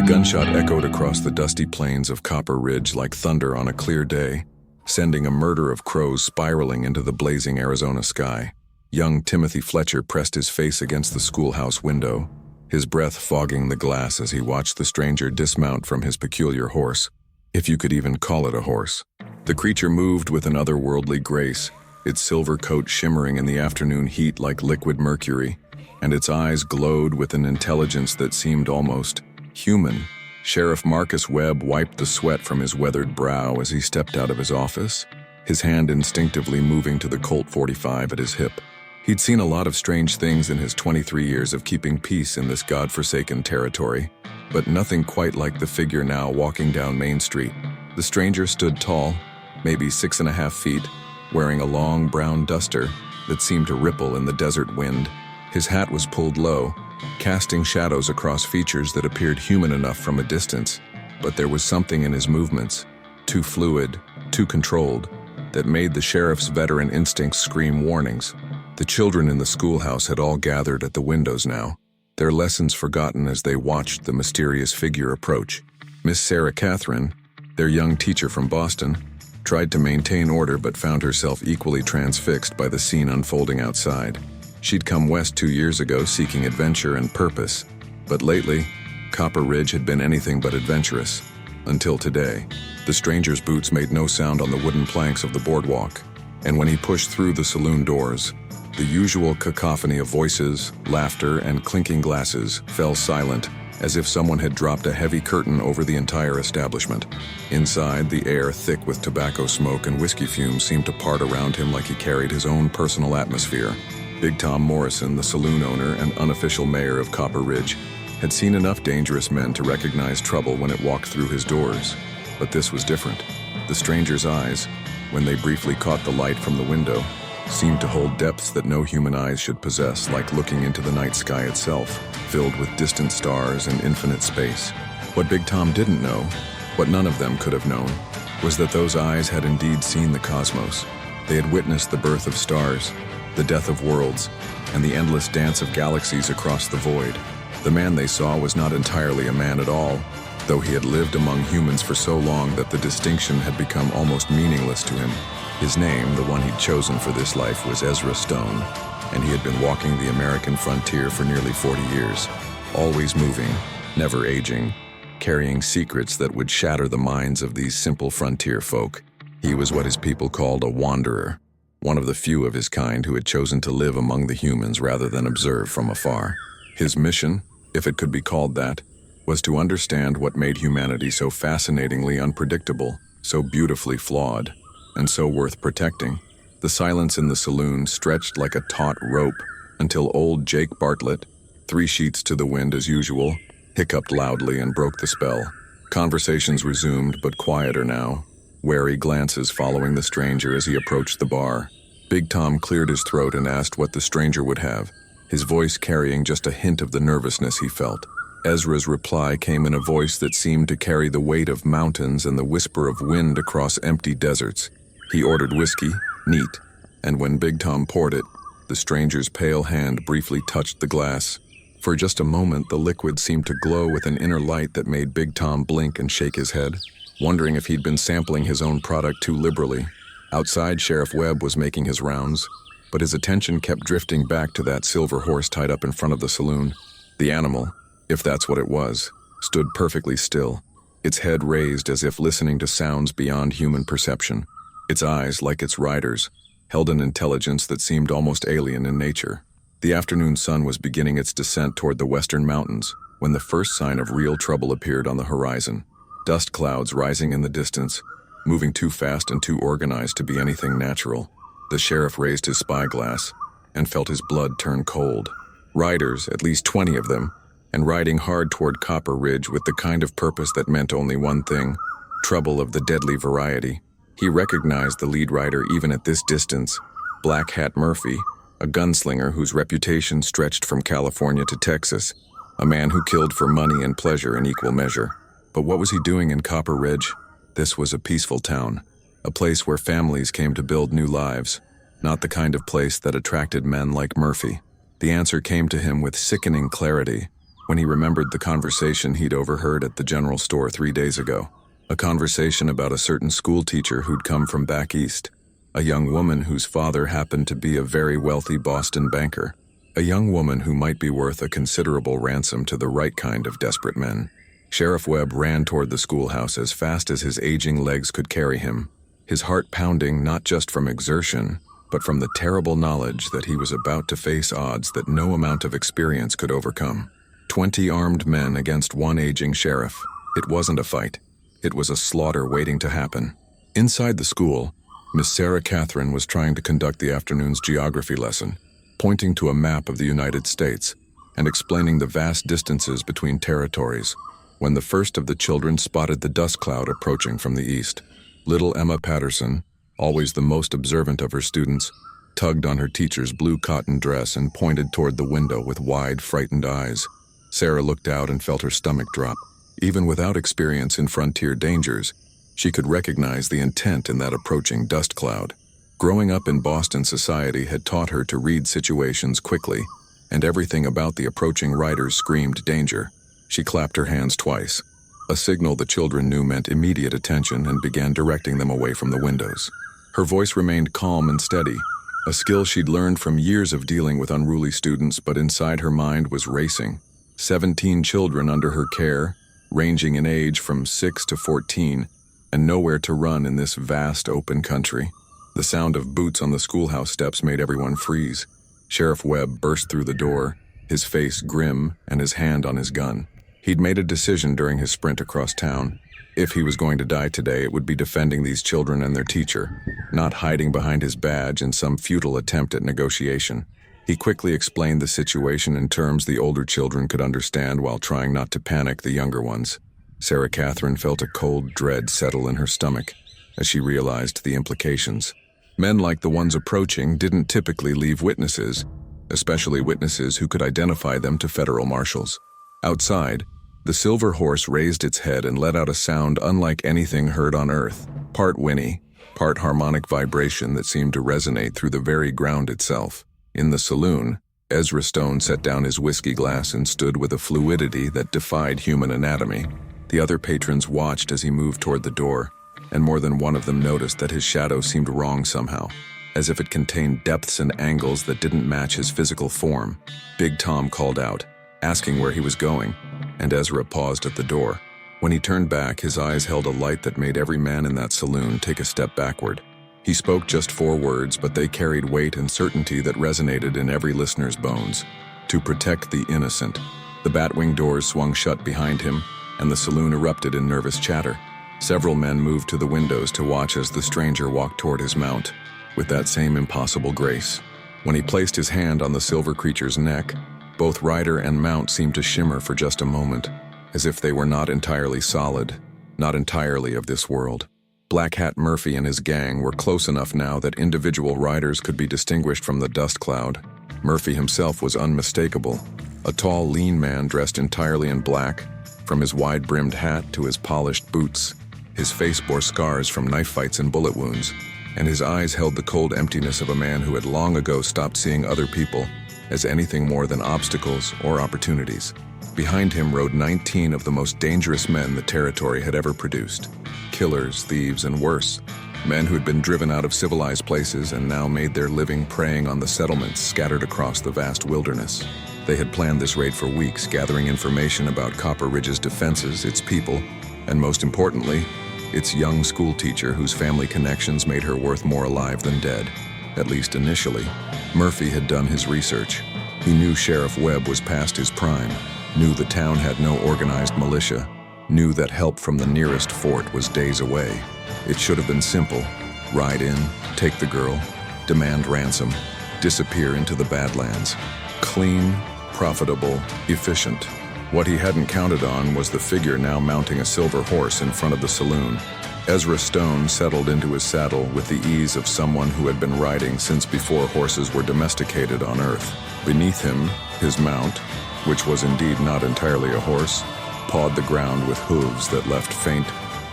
The gunshot echoed across the dusty plains of Copper Ridge like thunder on a clear day, sending a murder of crows spiraling into the blazing Arizona sky. Young Timothy Fletcher pressed his face against the schoolhouse window, his breath fogging the glass as he watched the stranger dismount from his peculiar horse, if you could even call it a horse. The creature moved with an otherworldly grace, its silver coat shimmering in the afternoon heat like liquid mercury, and its eyes glowed with an intelligence that seemed almost human. Sheriff Marcus Webb wiped the sweat from his weathered brow as he stepped out of his office, his hand instinctively moving to the Colt 45 at his hip. He'd seen a lot of strange things in his 23 years of keeping peace in this godforsaken territory, but nothing quite like the figure now walking down Main Street. The stranger stood tall, maybe 6.5 feet, wearing a long brown duster that seemed to ripple in the desert wind. His hat was pulled low, casting shadows across features that appeared human enough from a distance, but there was something in his movements, too fluid, too controlled, that made the sheriff's veteran instincts scream warnings. The children in the schoolhouse had all gathered at the windows now, their lessons forgotten as they watched the mysterious figure approach. Miss Sarah Catherine, their young teacher from Boston, tried to maintain order but found herself equally transfixed by the scene unfolding outside. She'd come west 2 years ago seeking adventure and purpose, but lately, Copper Ridge had been anything but adventurous. Until today, the stranger's boots made no sound on the wooden planks of the boardwalk, and when he pushed through the saloon doors, the usual cacophony of voices, laughter, and clinking glasses fell silent, as if someone had dropped a heavy curtain over the entire establishment. Inside, the air, thick with tobacco smoke and whiskey fumes, seemed to part around him like he carried his own personal atmosphere. Big Tom Morrison, the saloon owner and unofficial mayor of Copper Ridge, had seen enough dangerous men to recognize trouble when it walked through his doors. But this was different. The stranger's eyes, when they briefly caught the light from the window, seemed to hold depths that no human eyes should possess, like looking into the night sky itself, filled with distant stars and infinite space. What Big Tom didn't know, what none of them could have known, was that those eyes had indeed seen the cosmos. They had witnessed the birth of stars, the death of worlds, and the endless dance of galaxies across the void. The man they saw was not entirely a man at all, though he had lived among humans for so long that the distinction had become almost meaningless to him. His name, the one he'd chosen for this life, was Ezra Stone, and he had been walking the American frontier for nearly 40 years, always moving, never aging, carrying secrets that would shatter the minds of these simple frontier folk. He was what his people called a wanderer, one of the few of his kind who had chosen to live among the humans rather than observe from afar. His mission, if it could be called that, was to understand what made humanity so fascinatingly unpredictable, so beautifully flawed, and so worth protecting. The silence in the saloon stretched like a taut rope until old Jake Bartlett, 3 sheets to the wind as usual, hiccuped loudly and broke the spell. Conversations resumed, but quieter now, wary glances following the stranger as he approached the bar. Big Tom cleared his throat and asked what the stranger would have, his voice carrying just a hint of the nervousness he felt. Ezra's reply came in a voice that seemed to carry the weight of mountains and the whisper of wind across empty deserts. He ordered whiskey, neat, and when Big Tom poured it, the stranger's pale hand briefly touched the glass. For just a moment, the liquid seemed to glow with an inner light that made Big Tom blink and shake his head, wondering if he'd been sampling his own product too liberally. Outside, Sheriff Webb was making his rounds, but his attention kept drifting back to that silver horse tied up in front of the saloon. The animal, if that's what it was, stood perfectly still, its head raised as if listening to sounds beyond human perception. Its eyes, like its rider's, held an intelligence that seemed almost alien in nature. The afternoon sun was beginning its descent toward the western mountains when the first sign of real trouble appeared on the horizon. Dust clouds rising in the distance, moving too fast and too organized to be anything natural. The sheriff raised his spyglass and felt his blood turn cold. Riders, at least 20 of them, and riding hard toward Copper Ridge with the kind of purpose that meant only one thing, trouble of the deadly variety. He recognized the lead rider even at this distance, Black Hat Murphy, a gunslinger whose reputation stretched from California to Texas, a man who killed for money and pleasure in equal measure. But what was he doing in Copper Ridge? This was a peaceful town, a place where families came to build new lives, not the kind of place that attracted men like Murphy. The answer came to him with sickening clarity when he remembered the conversation he'd overheard at the general store 3 days ago. A conversation about a certain school teacher who'd come from back east, a young woman whose father happened to be a very wealthy Boston banker, a young woman who might be worth a considerable ransom to the right kind of desperate men. Sheriff Webb ran toward the schoolhouse as fast as his aging legs could carry him, his heart pounding not just from exertion, but from the terrible knowledge that he was about to face odds that no amount of experience could overcome. 20 armed men against one aging sheriff. It wasn't a fight. It was a slaughter waiting to happen. Inside the school, Miss Sarah Catherine was trying to conduct the afternoon's geography lesson, pointing to a map of the United States and explaining the vast distances between territories, when the first of the children spotted the dust cloud approaching from the east. Little Emma Patterson, always the most observant of her students, tugged on her teacher's blue cotton dress and pointed toward the window with wide, frightened eyes. Sarah looked out and felt her stomach drop. Even without experience in frontier dangers, she could recognize the intent in that approaching dust cloud. Growing up in Boston society had taught her to read situations quickly, and everything about the approaching riders screamed danger. She clapped her hands twice, a signal the children knew meant immediate attention, and began directing them away from the windows. Her voice remained calm and steady, a skill she'd learned from years of dealing with unruly students, but inside her mind was racing. 17 children under her care, ranging in age from 6 to 14, and nowhere to run in this vast open country. The sound of boots on the schoolhouse steps made everyone freeze. Sheriff Webb burst through the door, his face grim and his hand on his gun. He'd made a decision during his sprint across town. If he was going to die today, it would be defending these children and their teacher, not hiding behind his badge in some futile attempt at negotiation. He quickly explained the situation in terms the older children could understand while trying not to panic the younger ones. Sarah Catherine felt a cold dread settle in her stomach as she realized the implications. Men like the ones approaching didn't typically leave witnesses, especially witnesses who could identify them to federal marshals. Outside, the silver horse raised its head and let out a sound unlike anything heard on earth, part whinny, part harmonic vibration that seemed to resonate through the very ground itself. In the saloon, Ezra Stone set down his whiskey glass and stood with a fluidity that defied human anatomy. The other patrons watched as he moved toward the door, and more than one of them noticed that his shadow seemed wrong somehow, as if it contained depths and angles that didn't match his physical form. Big Tom called out, asking where he was going, and Ezra paused at the door. When he turned back, his eyes held a light that made every man in that saloon take a step backward. He spoke just 4 words, but they carried weight and certainty that resonated in every listener's bones. To protect the innocent. The batwing doors swung shut behind him, and the saloon erupted in nervous chatter. Several men moved to the windows to watch as the stranger walked toward his mount, with that same impossible grace. When he placed his hand on the silver creature's neck, both rider and mount seemed to shimmer for just a moment, as if they were not entirely solid, not entirely of this world. Black Hat Murphy and his gang were close enough now that individual riders could be distinguished from the dust cloud. Murphy himself was unmistakable, a tall, lean man dressed entirely in black, from his wide-brimmed hat to his polished boots. His face bore scars from knife fights and bullet wounds, and his eyes held the cold emptiness of a man who had long ago stopped seeing other people as anything more than obstacles or opportunities. Behind him rode 19 of the most dangerous men the territory had ever produced. Killers, thieves, and worse. Men who had been driven out of civilized places and now made their living preying on the settlements scattered across the vast wilderness. They had planned this raid for weeks, gathering information about Copper Ridge's defenses, its people, and most importantly, its young school teacher whose family connections made her worth more alive than dead. At least initially. Murphy had done his research. He knew Sheriff Webb was past his prime, knew the town had no organized militia, knew that help from the nearest fort was days away. It should have been simple. Ride in, take the girl, demand ransom, disappear into the Badlands. Clean, profitable, efficient. What he hadn't counted on was the figure now mounting a silver horse in front of the saloon. Ezra Stone settled into his saddle with the ease of someone who had been riding since before horses were domesticated on Earth. Beneath him, his mount, which was indeed not entirely a horse, pawed the ground with hooves that left faint,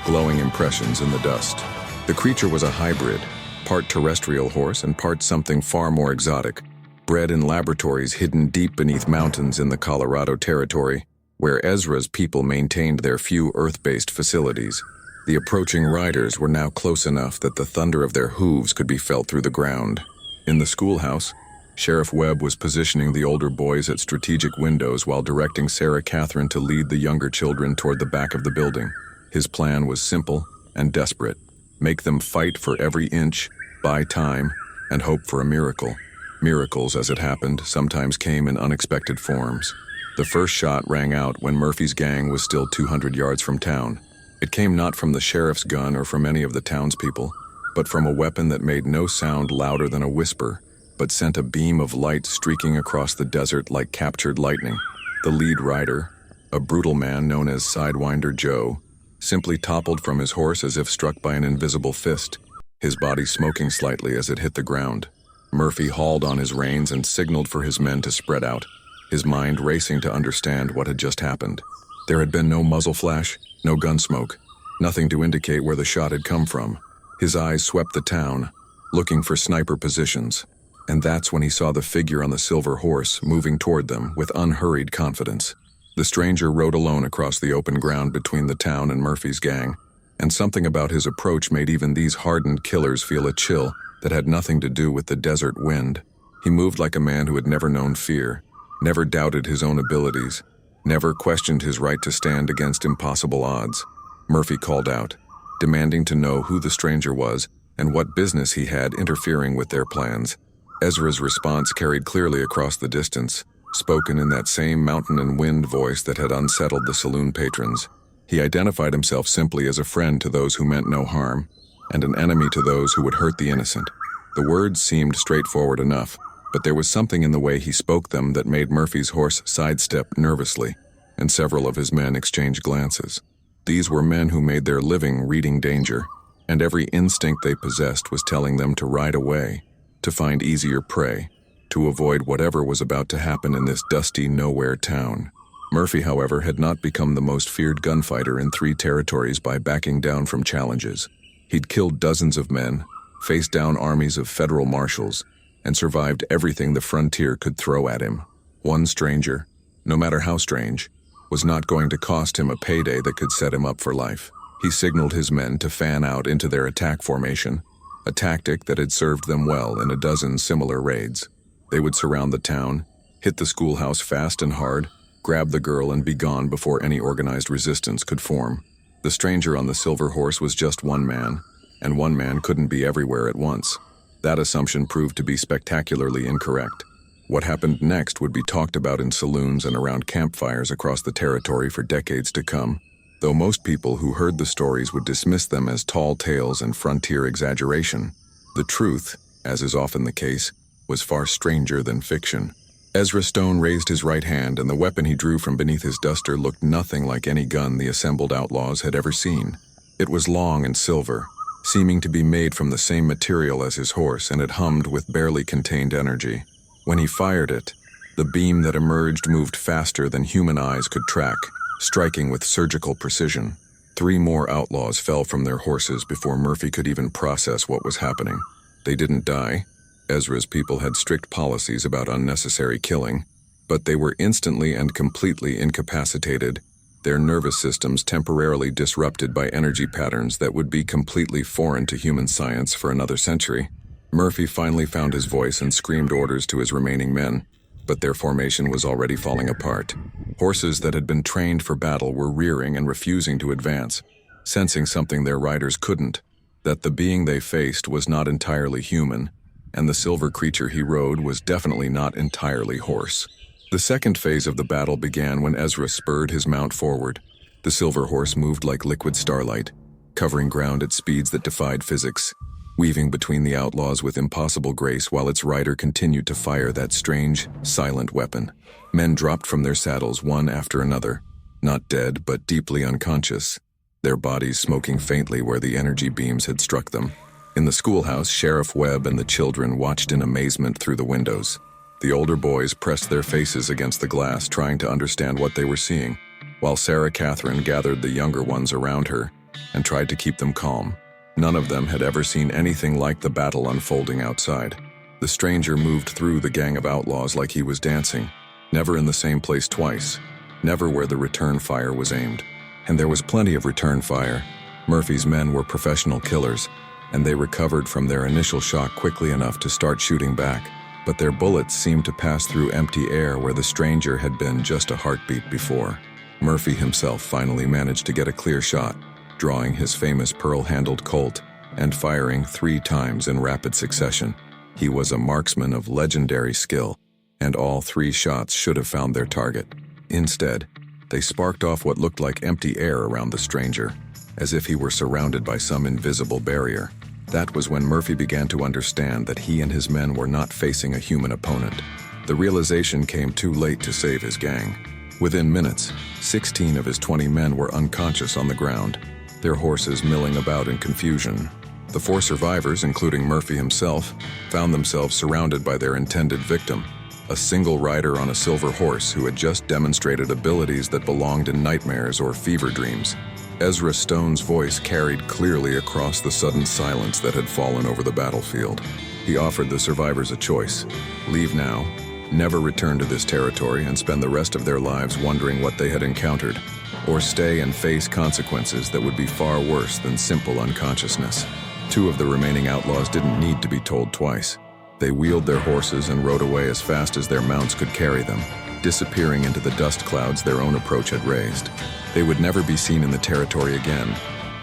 glowing impressions in the dust. The creature was a hybrid, part terrestrial horse and part something far more exotic, bred in laboratories hidden deep beneath mountains in the Colorado Territory, where Ezra's people maintained their few Earth-based facilities. The approaching riders were now close enough that the thunder of their hooves could be felt through the ground. In the schoolhouse, Sheriff Webb was positioning the older boys at strategic windows while directing Sarah Catherine to lead the younger children toward the back of the building. His plan was simple and desperate: make them fight for every inch, buy time, and hope for a miracle. Miracles, as it happened, sometimes came in unexpected forms. The first shot rang out when Murphy's gang was still 200 yards from town. It came not from the sheriff's gun or from any of the townspeople, but from a weapon that made no sound louder than a whisper, but sent a beam of light streaking across the desert like captured lightning. The lead rider, a brutal man known as Sidewinder Joe, simply toppled from his horse as if struck by an invisible fist, his body smoking slightly as it hit the ground. Murphy hauled on his reins and signaled for his men to spread out, his mind racing to understand what had just happened. There had been no muzzle flash, no gun smoke, nothing to indicate where the shot had come from. His eyes swept the town, looking for sniper positions. And that's when he saw the figure on the silver horse moving toward them with unhurried confidence. The stranger rode alone across the open ground between the town and Murphy's gang, and something about his approach made even these hardened killers feel a chill that had nothing to do with the desert wind. He moved like a man who had never known fear, never doubted his own abilities, never questioned his right to stand against impossible odds. Murphy called out, demanding to know who the stranger was and what business he had interfering with their plans. Ezra's response carried clearly across the distance, spoken in that same mountain and wind voice that had unsettled the saloon patrons. He identified himself simply as a friend to those who meant no harm, and an enemy to those who would hurt the innocent. The words seemed straightforward enough, but there was something in the way he spoke them that made Murphy's horse sidestep nervously, and several of his men exchanged glances. These were men who made their living reading danger, and every instinct they possessed was telling them to ride away, to find easier prey, to avoid whatever was about to happen in this dusty nowhere town. Murphy, however, had not become the most feared gunfighter in 3 territories by backing down from challenges. He'd killed dozens of men, faced down armies of federal marshals, and survived everything the frontier could throw at him. One stranger, no matter how strange, was not going to cost him a payday that could set him up for life. He signaled his men to fan out into their attack formation, a tactic that had served them well in a dozen similar raids. They would surround the town, hit the schoolhouse fast and hard, grab the girl and be gone before any organized resistance could form. The stranger on the silver horse was just one man, and one man couldn't be everywhere at once. That assumption proved to be spectacularly incorrect. What happened next would be talked about in saloons and around campfires across the territory for decades to come, though most people who heard the stories would dismiss them as tall tales and frontier exaggeration. The truth, as is often the case, was far stranger than fiction. Ezra Stone raised his right hand, and the weapon he drew from beneath his duster looked nothing like any gun the assembled outlaws had ever seen. It was long and silver, seeming to be made from the same material as his horse, and it hummed with barely contained energy. When he fired it, the beam that emerged moved faster than human eyes could track, striking with surgical precision. 3 more outlaws fell from their horses before Murphy could even process what was happening. They didn't die. Ezra's people had strict policies about unnecessary killing, but they were instantly and completely incapacitated, their nervous systems temporarily disrupted by energy patterns that would be completely foreign to human science for another century. Murphy finally found his voice and screamed orders to his remaining men, but their formation was already falling apart. Horses that had been trained for battle were rearing and refusing to advance, sensing something their riders couldn't, that the being they faced was not entirely human, and the silver creature he rode was definitely not entirely horse. The second phase of the battle began when Ezra spurred his mount forward. The silver horse moved like liquid starlight, covering ground at speeds that defied physics, weaving between the outlaws with impossible grace while its rider continued to fire that strange, silent weapon. Men dropped from their saddles one after another, not dead but deeply unconscious, their bodies smoking faintly where the energy beams had struck them. In the schoolhouse, Sheriff Webb and the children watched in amazement through the windows. The older boys pressed their faces against the glass, trying to understand what they were seeing, while Sarah Catherine gathered the younger ones around her and tried to keep them calm. None of them had ever seen anything like the battle unfolding outside. The stranger moved through the gang of outlaws like he was dancing, never in the same place twice, never where the return fire was aimed. And there was plenty of return fire. Murphy's men were professional killers, and they recovered from their initial shock quickly enough to start shooting back. But their bullets seemed to pass through empty air where the stranger had been just a heartbeat before. Murphy himself finally managed to get a clear shot, drawing his famous pearl-handled Colt and firing 3 times in rapid succession. He was a marksman of legendary skill, and all 3 shots should have found their target. Instead, they sparked off what looked like empty air around the stranger, as if he were surrounded by some invisible barrier. That was when Murphy began to understand that he and his men were not facing a human opponent. The realization came too late to save his gang. Within minutes, 16 of his 20 men were unconscious on the ground, their horses milling about in confusion. The 4 survivors, including Murphy himself, found themselves surrounded by their intended victim, a single rider on a silver horse who had just demonstrated abilities that belonged in nightmares or fever dreams. Ezra Stone's voice carried clearly across the sudden silence that had fallen over the battlefield. He offered the survivors a choice: leave now, never return to this territory and spend the rest of their lives wondering what they had encountered, or stay and face consequences that would be far worse than simple unconsciousness. 2 of the remaining outlaws didn't need to be told twice. They wheeled their horses and rode away as fast as their mounts could carry them, disappearing into the dust clouds their own approach had raised. They would never be seen in the territory again,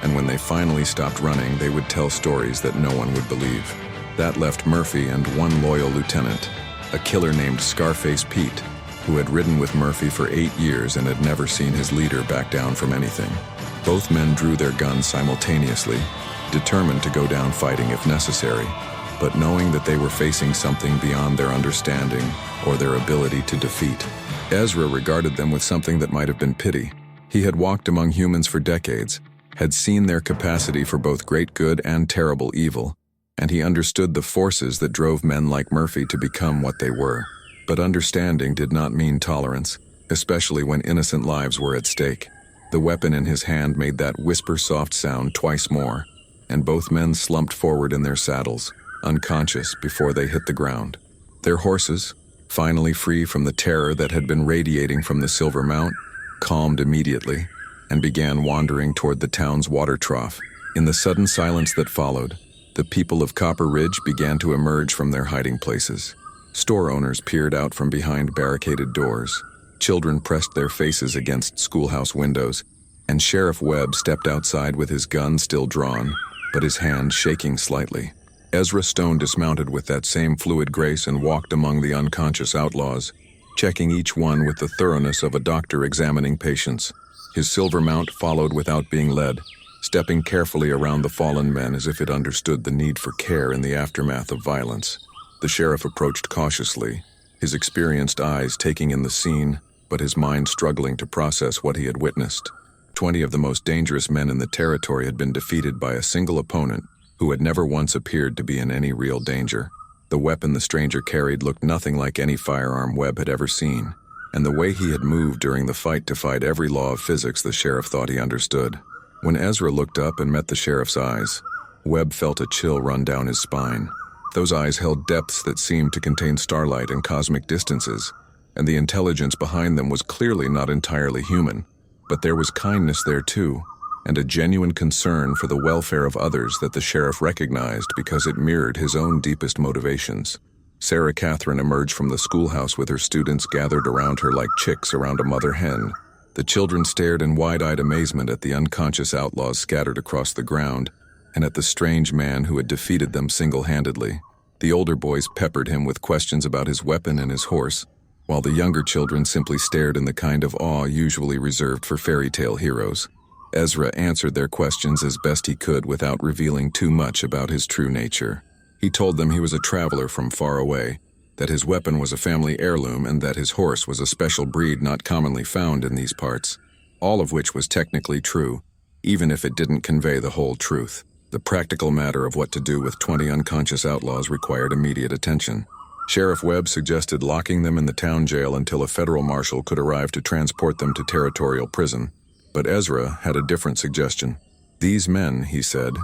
and when they finally stopped running, they would tell stories that no one would believe. That left Murphy and 1 loyal lieutenant, a killer named Scarface Pete, who had ridden with Murphy for 8 years and had never seen his leader back down from anything. Both men drew their guns simultaneously, determined to go down fighting if necessary, but knowing that they were facing something beyond their understanding or their ability to defeat. Ezra regarded them with something that might have been pity. He had walked among humans for decades, had seen their capacity for both great good and terrible evil, and he understood the forces that drove men like Murphy to become what they were. But understanding did not mean tolerance, especially when innocent lives were at stake. The weapon in his hand made that whisper-soft sound twice more, and both men slumped forward in their saddles, unconscious before they hit the ground. Their horses, finally free from the terror that had been radiating from the Silver Mount, calmed immediately and began wandering toward the town's water trough. In the sudden silence that followed, the people of Copper Ridge began to emerge from their hiding places. Store owners peered out from behind barricaded doors. Children pressed their faces against schoolhouse windows, and Sheriff Webb stepped outside with his gun still drawn, but his hand shaking slightly. Ezra Stone dismounted with that same fluid grace and walked among the unconscious outlaws, checking each one with the thoroughness of a doctor examining patients. His silver mount followed without being led, stepping carefully around the fallen men as if it understood the need for care in the aftermath of violence. The sheriff approached cautiously, his experienced eyes taking in the scene, but his mind struggling to process what he had witnessed. 20 of the most dangerous men in the territory had been defeated by a single opponent who had never once appeared to be in any real danger. The weapon the stranger carried looked nothing like any firearm Webb had ever seen, and the way he had moved during the fight defied every law of physics the sheriff thought he understood. When Ezra looked up and met the sheriff's eyes, Webb felt a chill run down his spine. Those eyes held depths that seemed to contain starlight and cosmic distances, and the intelligence behind them was clearly not entirely human. But there was kindness there too, and a genuine concern for the welfare of others that the sheriff recognized because it mirrored his own deepest motivations. Sarah Catherine emerged from the schoolhouse with her students gathered around her like chicks around a mother hen. The children stared in wide-eyed amazement at the unconscious outlaws scattered across the ground, and at the strange man who had defeated them single-handedly. The older boys peppered him with questions about his weapon and his horse, while the younger children simply stared in the kind of awe usually reserved for fairy tale heroes. Ezra answered their questions as best he could without revealing too much about his true nature. He told them he was a traveler from far away, that his weapon was a family heirloom, and that his horse was a special breed not commonly found in these parts, all of which was technically true, even if it didn't convey the whole truth. The practical matter of what to do with 20 unconscious outlaws required immediate attention. Sheriff Webb suggested locking them in the town jail until a federal marshal could arrive to transport them to territorial prison. But Ezra had a different suggestion. These men, he said,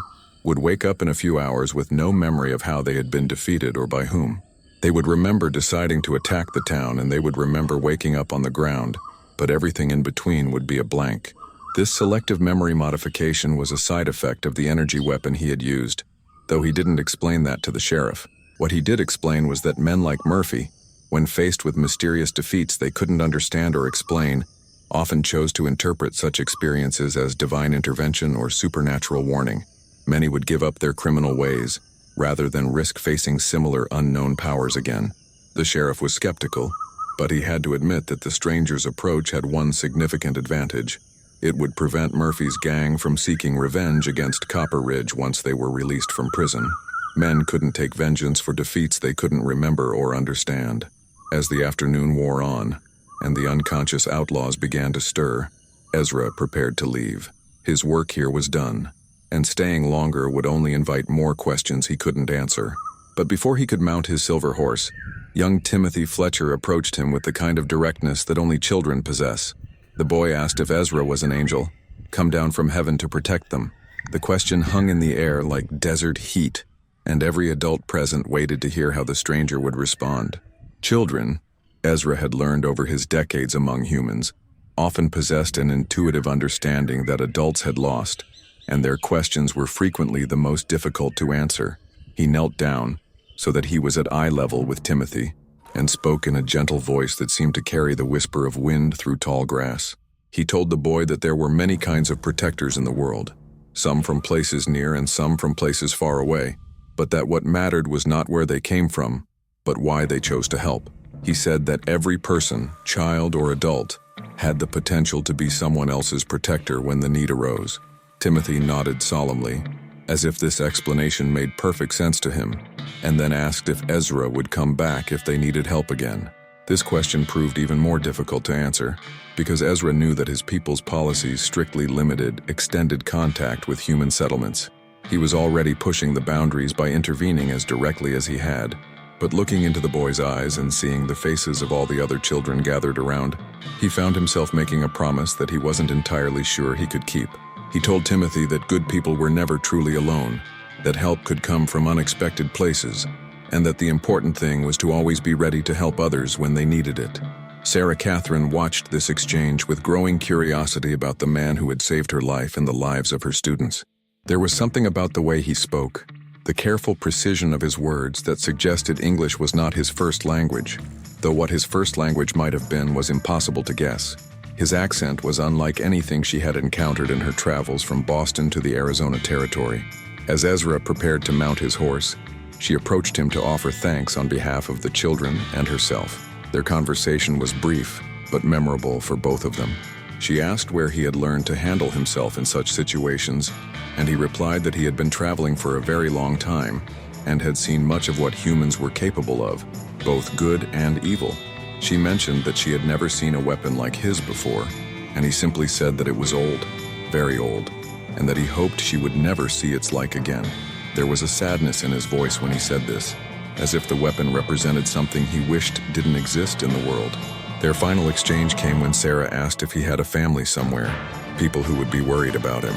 would wake up in a few hours with no memory of how they had been defeated or by whom. They would remember deciding to attack the town, and they would remember waking up on the ground, but everything in between would be a blank. This selective memory modification was a side effect of the energy weapon he had used, though he didn't explain that to the sheriff. What he did explain was that men like Murphy, when faced with mysterious defeats they couldn't understand or explain, often chose to interpret such experiences as divine intervention or supernatural warning. Many would give up their criminal ways, rather than risk facing similar unknown powers again. The sheriff was skeptical, but he had to admit that the stranger's approach had one significant advantage. It would prevent Murphy's gang from seeking revenge against Copper Ridge once they were released from prison. Men couldn't take vengeance for defeats they couldn't remember or understand. As the afternoon wore on, and the unconscious outlaws began to stir, Ezra prepared to leave. His work here was done, and staying longer would only invite more questions he couldn't answer. But before he could mount his silver horse, young Timothy Fletcher approached him with the kind of directness that only children possess. The boy asked if Ezra was an angel, come down from heaven to protect them. The question hung in the air like desert heat, and every adult present waited to hear how the stranger would respond. Children, Ezra had learned over his decades among humans, often possessed an intuitive understanding that adults had lost, and their questions were frequently the most difficult to answer. He knelt down, so that he was at eye level with Timothy, and spoke in a gentle voice that seemed to carry the whisper of wind through tall grass. He told the boy that there were many kinds of protectors in the world, some from places near and some from places far away, but that what mattered was not where they came from, but why they chose to help. He said that every person, child or adult, had the potential to be someone else's protector when the need arose. Timothy nodded solemnly, as if this explanation made perfect sense to him, and then asked if Ezra would come back if they needed help again. This question proved even more difficult to answer, because Ezra knew that his people's policies strictly limited extended contact with human settlements. He was already pushing the boundaries by intervening as directly as he had, but looking into the boy's eyes and seeing the faces of all the other children gathered around, he found himself making a promise that he wasn't entirely sure he could keep. He told Timothy that good people were never truly alone, that help could come from unexpected places, and that the important thing was to always be ready to help others when they needed it. Sarah Catherine watched this exchange with growing curiosity about the man who had saved her life and the lives of her students. There was something about the way he spoke, the careful precision of his words, that suggested English was not his first language, though what his first language might have been was impossible to guess. His accent was unlike anything she had encountered in her travels from Boston to the Arizona Territory. As Ezra prepared to mount his horse, she approached him to offer thanks on behalf of the children and herself. Their conversation was brief, but memorable for both of them. She asked where he had learned to handle himself in such situations, and he replied that he had been traveling for a very long time and had seen much of what humans were capable of, both good and evil. She mentioned that she had never seen a weapon like his before, and he simply said that it was old, very old, and that he hoped she would never see its like again. There was a sadness in his voice when he said this, as if the weapon represented something he wished didn't exist in the world. Their final exchange came when Sarah asked if he had a family somewhere, people who would be worried about him.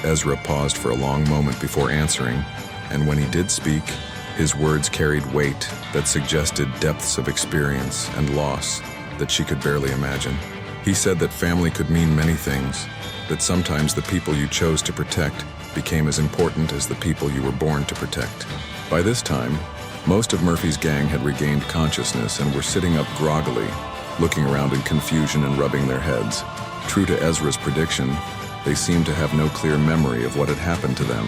Ezra paused for a long moment before answering, and when he did speak, his words carried weight that suggested depths of experience and loss that she could barely imagine. He said that family could mean many things, that sometimes the people you chose to protect became as important as the people you were born to protect. By this time, most of Murphy's gang had regained consciousness and were sitting up groggily, looking around in confusion and rubbing their heads. True to Ezra's prediction, they seemed to have no clear memory of what had happened to them.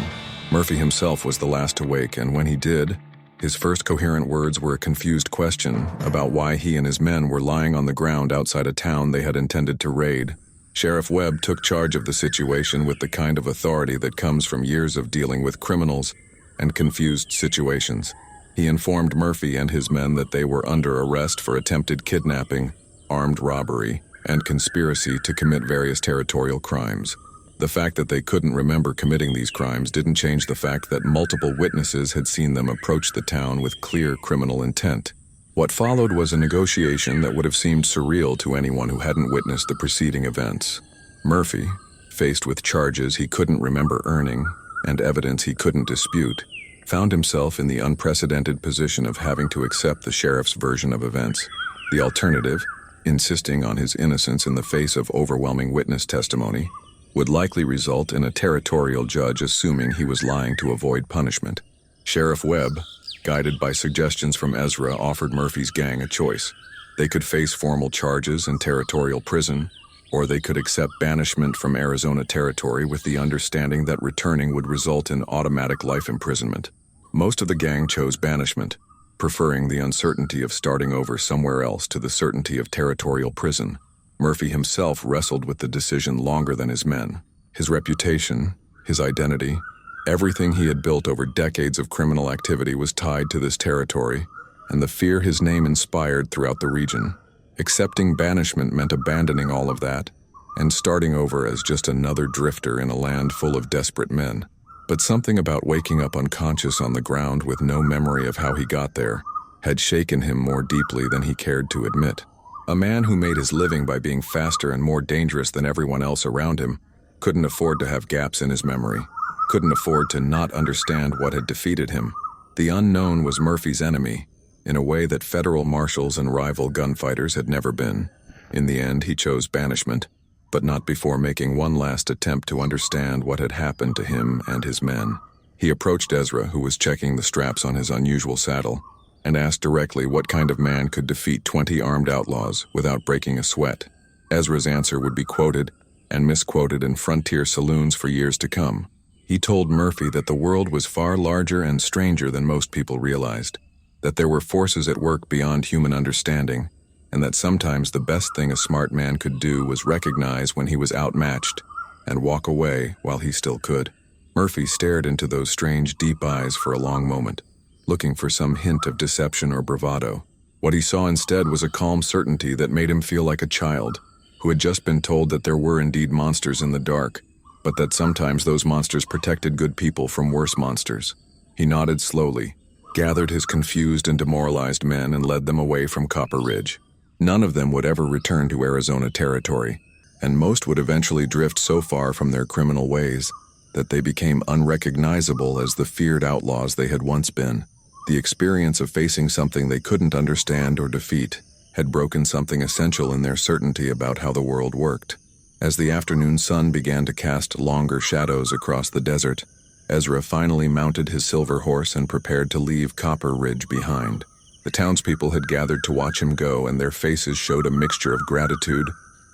Murphy himself was the last to wake, and when he did, his first coherent words were a confused question about why he and his men were lying on the ground outside a town they had intended to raid. Sheriff Webb took charge of the situation with the kind of authority that comes from years of dealing with criminals and confused situations. He informed Murphy and his men that they were under arrest for attempted kidnapping, armed robbery, and conspiracy to commit various territorial crimes. The fact that they couldn't remember committing these crimes didn't change the fact that multiple witnesses had seen them approach the town with clear criminal intent. What followed was a negotiation that would have seemed surreal to anyone who hadn't witnessed the preceding events. Murphy, faced with charges he couldn't remember earning and evidence he couldn't dispute, found himself in the unprecedented position of having to accept the sheriff's version of events. The alternative, insisting on his innocence in the face of overwhelming witness testimony, would likely result in a territorial judge assuming he was lying to avoid punishment. Sheriff Webb, guided by suggestions from Ezra, offered Murphy's gang a choice. They could face formal charges and territorial prison, or they could accept banishment from Arizona territory with the understanding that returning would result in automatic life imprisonment. Most of the gang chose banishment, preferring the uncertainty of starting over somewhere else to the certainty of territorial prison. Murphy himself wrestled with the decision longer than his men. His reputation, his identity, everything he had built over decades of criminal activity was tied to this territory, and the fear his name inspired throughout the region. Accepting banishment meant abandoning all of that and starting over as just another drifter in a land full of desperate men. But something about waking up unconscious on the ground with no memory of how he got there had shaken him more deeply than he cared to admit. A man who made his living by being faster and more dangerous than everyone else around him couldn't afford to have gaps in his memory, couldn't afford to not understand what had defeated him. The unknown was Murphy's enemy, in a way that federal marshals and rival gunfighters had never been. In the end, he chose banishment, but not before making one last attempt to understand what had happened to him and his men. He approached Ezra, who was checking the straps on his unusual saddle, and asked directly what kind of man could defeat 20 armed outlaws without breaking a sweat. Ezra's answer would be quoted and misquoted in frontier saloons for years to come. He told Murphy that the world was far larger and stranger than most people realized, that there were forces at work beyond human understanding, and that sometimes the best thing a smart man could do was recognize when he was outmatched and walk away while he still could. Murphy stared into those strange, deep eyes for a long moment, looking for some hint of deception or bravado. What he saw instead was a calm certainty that made him feel like a child who had just been told that there were indeed monsters in the dark, but that sometimes those monsters protected good people from worse monsters. He nodded slowly, gathered his confused and demoralized men, and led them away from Copper Ridge. None of them would ever return to Arizona territory, and most would eventually drift so far from their criminal ways that they became unrecognizable as the feared outlaws they had once been. The experience of facing something they couldn't understand or defeat had broken something essential in their certainty about how the world worked. As the afternoon sun began to cast longer shadows across the desert, Ezra finally mounted his silver horse and prepared to leave Copper Ridge behind. The townspeople had gathered to watch him go, and their faces showed a mixture of gratitude,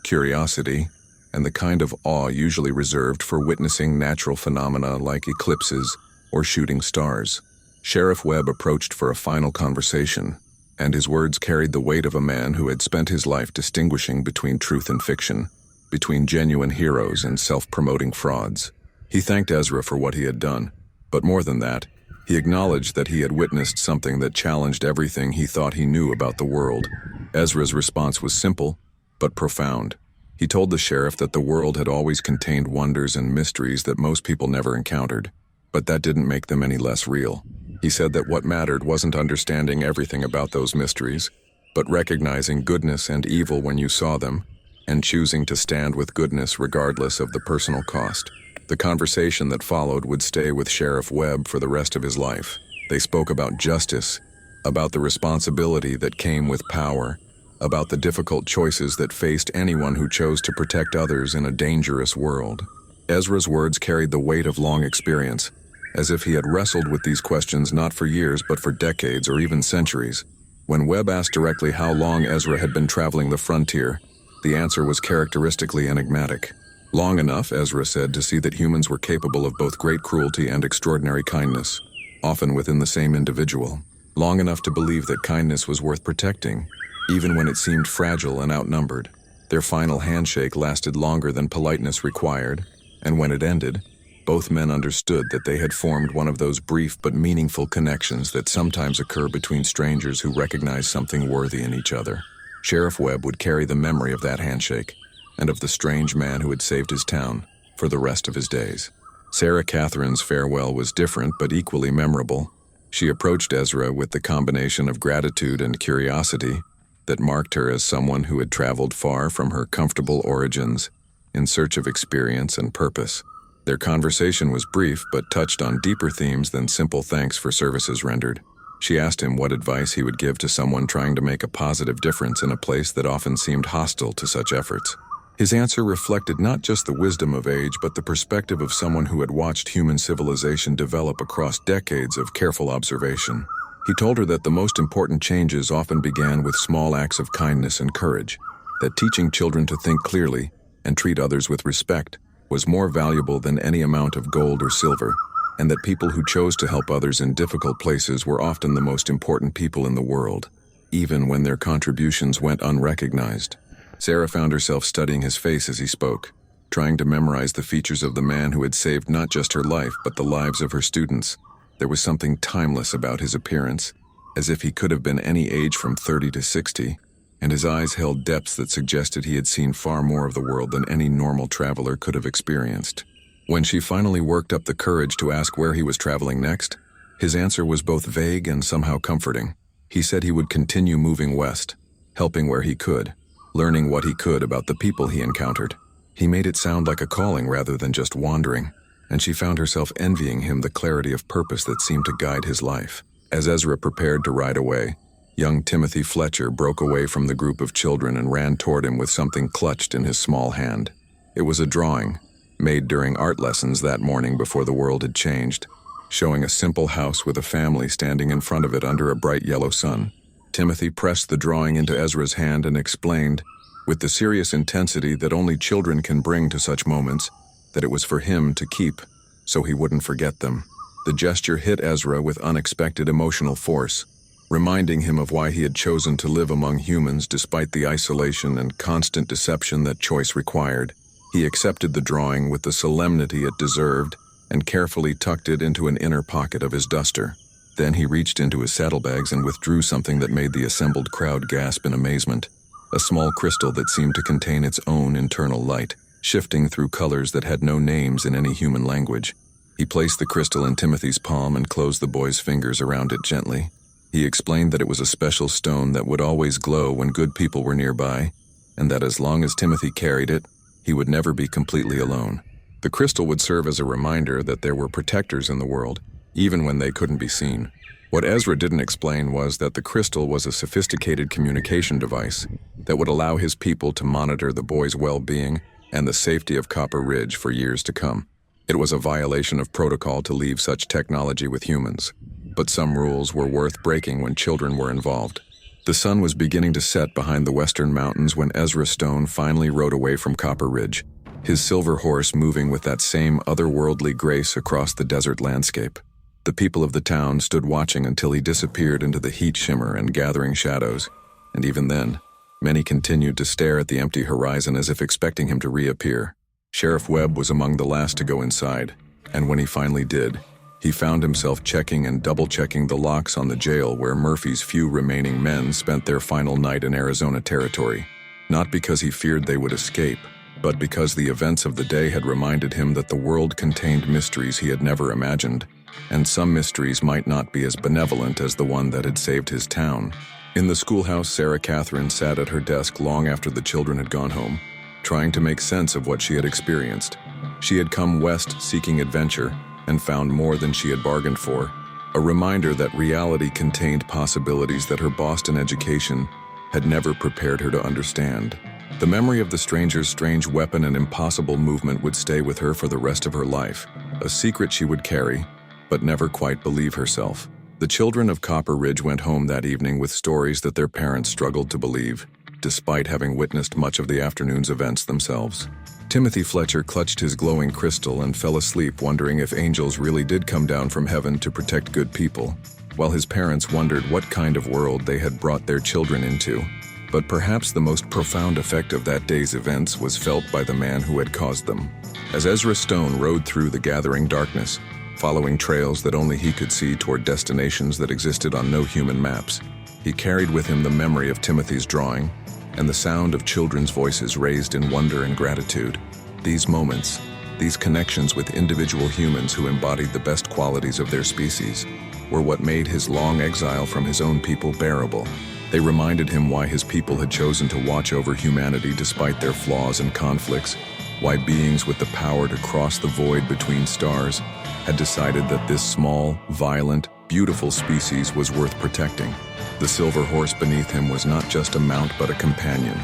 curiosity, and the kind of awe usually reserved for witnessing natural phenomena like eclipses or shooting stars. Sheriff Webb approached for a final conversation, and his words carried the weight of a man who had spent his life distinguishing between truth and fiction, between genuine heroes and self-promoting frauds. He thanked Ezra for what he had done, but more than that, he acknowledged that he had witnessed something that challenged everything he thought he knew about the world. Ezra's response was simple, but profound. He told the sheriff that the world had always contained wonders and mysteries that most people never encountered, but that didn't make them any less real. He said that what mattered wasn't understanding everything about those mysteries, but recognizing goodness and evil when you saw them, and choosing to stand with goodness regardless of the personal cost. The conversation that followed would stay with Sheriff Webb for the rest of his life. They spoke about justice, about the responsibility that came with power, about the difficult choices that faced anyone who chose to protect others in a dangerous world. Ezra's words carried the weight of long experience, as if he had wrestled with these questions not for years but for decades or even centuries. When Webb asked directly how long Ezra had been traveling the frontier, the answer was characteristically enigmatic. Long enough, Ezra said, to see that humans were capable of both great cruelty and extraordinary kindness, often within the same individual. Long enough to believe that kindness was worth protecting, even when it seemed fragile and outnumbered. Their final handshake lasted longer than politeness required, and when it ended, both men understood that they had formed one of those brief but meaningful connections that sometimes occur between strangers who recognize something worthy in each other. Sheriff Webb would carry the memory of that handshake, and of the strange man who had saved his town, for the rest of his days. Sarah Catherine's farewell was different but equally memorable. She approached Ezra with the combination of gratitude and curiosity that marked her as someone who had traveled far from her comfortable origins in search of experience and purpose. Their conversation was brief but touched on deeper themes than simple thanks for services rendered. She asked him what advice he would give to someone trying to make a positive difference in a place that often seemed hostile to such efforts. His answer reflected not just the wisdom of age but the perspective of someone who had watched human civilization develop across decades of careful observation. He told her that the most important changes often began with small acts of kindness and courage, that teaching children to think clearly and treat others with respect was more valuable than any amount of gold or silver, and that people who chose to help others in difficult places were often the most important people in the world, even when their contributions went unrecognized. Sarah found herself studying his face as he spoke, trying to memorize the features of the man who had saved not just her life but the lives of her students. There was something timeless about his appearance, as if he could have been any age from 30 to 60, and his eyes held depths that suggested he had seen far more of the world than any normal traveler could have experienced. When she finally worked up the courage to ask where he was traveling next, his answer was both vague and somehow comforting. He said he would continue moving west, helping where he could, learning what he could about the people he encountered. He made it sound like a calling rather than just wandering, and she found herself envying him the clarity of purpose that seemed to guide his life. As Ezra prepared to ride away, young Timothy Fletcher broke away from the group of children and ran toward him with something clutched in his small hand. It was a drawing, made during art lessons that morning before the world had changed, showing a simple house with a family standing in front of it under a bright yellow sun. Timothy pressed the drawing into Ezra's hand and explained, with the serious intensity that only children can bring to such moments, that it was for him to keep, so he wouldn't forget them. The gesture hit Ezra with unexpected emotional force, reminding him of why he had chosen to live among humans despite the isolation and constant deception that choice required. He accepted the drawing with the solemnity it deserved and carefully tucked it into an inner pocket of his duster. Then he reached into his saddlebags and withdrew something that made the assembled crowd gasp in amazement, a small crystal that seemed to contain its own internal light, shifting through colors that had no names in any human language. He placed the crystal in Timothy's palm and closed the boy's fingers around it gently. He explained that it was a special stone that would always glow when good people were nearby, and that as long as Timothy carried it, he would never be completely alone. The crystal would serve as a reminder that there were protectors in the world, even when they couldn't be seen. What Ezra didn't explain was that the crystal was a sophisticated communication device that would allow his people to monitor the boy's well-being and the safety of Copper Ridge for years to come. It was a violation of protocol to leave such technology with humans, but some rules were worth breaking when children were involved. The sun was beginning to set behind the western mountains when Ezra Stone finally rode away from Copper Ridge, his silver horse moving with that same otherworldly grace across the desert landscape. The people of the town stood watching until he disappeared into the heat shimmer and gathering shadows, and even then, many continued to stare at the empty horizon as if expecting him to reappear. Sheriff Webb was among the last to go inside, and when he finally did, he found himself checking and double-checking the locks on the jail where Murphy's few remaining men spent their final night in Arizona territory, not because he feared they would escape, but because the events of the day had reminded him that the world contained mysteries he had never imagined, and some mysteries might not be as benevolent as the one that had saved his town. In the schoolhouse, Sarah Catherine sat at her desk long after the children had gone home, trying to make sense of what she had experienced. She had come west seeking adventure and found more than she had bargained for, a reminder that reality contained possibilities that her Boston education had never prepared her to understand. The memory of the stranger's strange weapon and impossible movement would stay with her for the rest of her life, a secret she would carry, but never quite believe herself. The children of Copper Ridge went home that evening with stories that their parents struggled to believe, despite having witnessed much of the afternoon's events themselves. Timothy Fletcher clutched his glowing crystal and fell asleep wondering if angels really did come down from heaven to protect good people, while his parents wondered what kind of world they had brought their children into. But perhaps the most profound effect of that day's events was felt by the man who had caused them. As Ezra Stone rode through the gathering darkness, following trails that only he could see toward destinations that existed on no human maps, he carried with him the memory of Timothy's drawing and the sound of children's voices raised in wonder and gratitude. These moments, these connections with individual humans who embodied the best qualities of their species, were what made his long exile from his own people bearable. They reminded him why his people had chosen to watch over humanity despite their flaws and conflicts, why beings with the power to cross the void between stars had decided that this small, violent, beautiful species was worth protecting. The silver horse beneath him was not just a mount but a companion,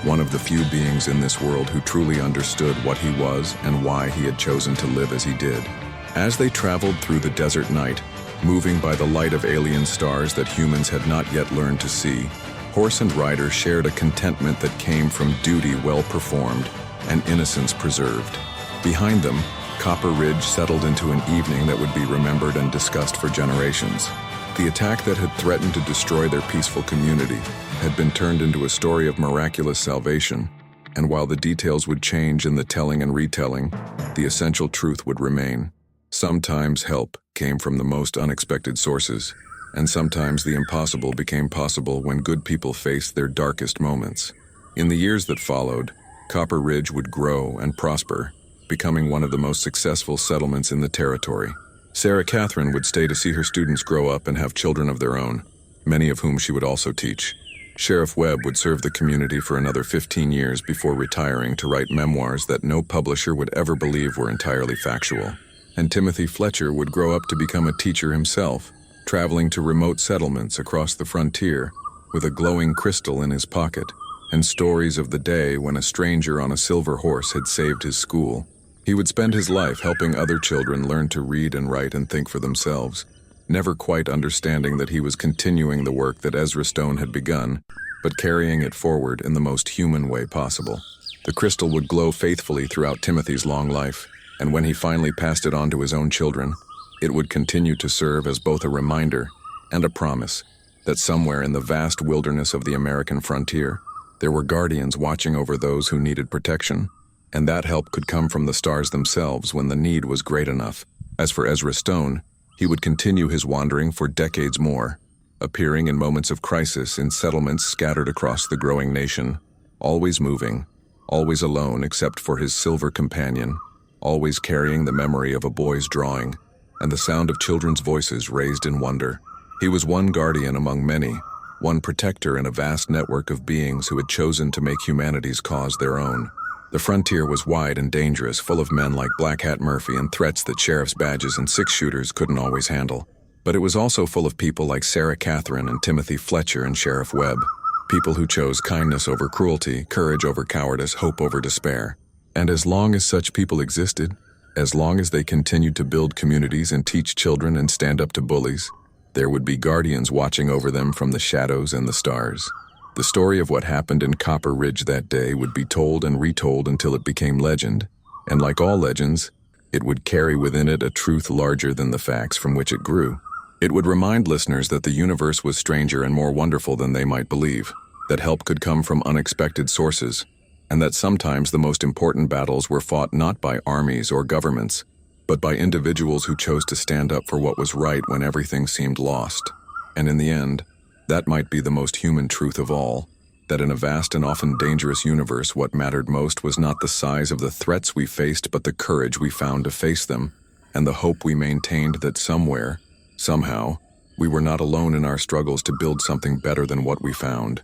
one of the few beings in this world who truly understood what he was and why he had chosen to live as he did. As they traveled through the desert night, moving by the light of alien stars that humans had not yet learned to see, horse and rider shared a contentment that came from duty well performed and innocence preserved. Behind them, Copper Ridge settled into an evening that would be remembered and discussed for generations. The attack that had threatened to destroy their peaceful community had been turned into a story of miraculous salvation, and while the details would change in the telling and retelling, the essential truth would remain. Sometimes help came from the most unexpected sources, and sometimes the impossible became possible when good people faced their darkest moments. In the years that followed, Copper Ridge would grow and prosper, becoming one of the most successful settlements in the territory. Sarah Catherine would stay to see her students grow up and have children of their own, many of whom she would also teach. Sheriff Webb would serve the community for another 15 years before retiring to write memoirs that no publisher would ever believe were entirely factual. And Timothy Fletcher would grow up to become a teacher himself, traveling to remote settlements across the frontier with a glowing crystal in his pocket and stories of the day when a stranger on a silver horse had saved his school. He would spend his life helping other children learn to read and write and think for themselves, never quite understanding that he was continuing the work that Ezra Stone had begun, but carrying it forward in the most human way possible. The crystal would glow faithfully throughout Timothy's long life, and when he finally passed it on to his own children, it would continue to serve as both a reminder and a promise that somewhere in the vast wilderness of the American frontier, there were guardians watching over those who needed protection, and that help could come from the stars themselves when the need was great enough. As for Ezra Stone, he would continue his wandering for decades more, appearing in moments of crisis in settlements scattered across the growing nation, always moving, always alone except for his silver companion, always carrying the memory of a boy's drawing, and the sound of children's voices raised in wonder. He was one guardian among many, one protector in a vast network of beings who had chosen to make humanity's cause their own. The frontier was wide and dangerous, full of men like Black Hat Murphy and threats that sheriff's badges and six-shooters couldn't always handle. But it was also full of people like Sarah Catherine and Timothy Fletcher and Sheriff Webb, people who chose kindness over cruelty, courage over cowardice, hope over despair. And as long as such people existed, as long as they continued to build communities and teach children and stand up to bullies, there would be guardians watching over them from the shadows and the stars. The story of what happened in Copper Ridge that day would be told and retold until it became legend, and like all legends, it would carry within it a truth larger than the facts from which it grew. It would remind listeners that the universe was stranger and more wonderful than they might believe, that help could come from unexpected sources, and that sometimes the most important battles were fought not by armies or governments, but by individuals who chose to stand up for what was right when everything seemed lost. And in the end, that might be the most human truth of all, that in a vast and often dangerous universe, what mattered most was not the size of the threats we faced, but the courage we found to face them, and the hope we maintained that somewhere, somehow, we were not alone in our struggles to build something better than what we found.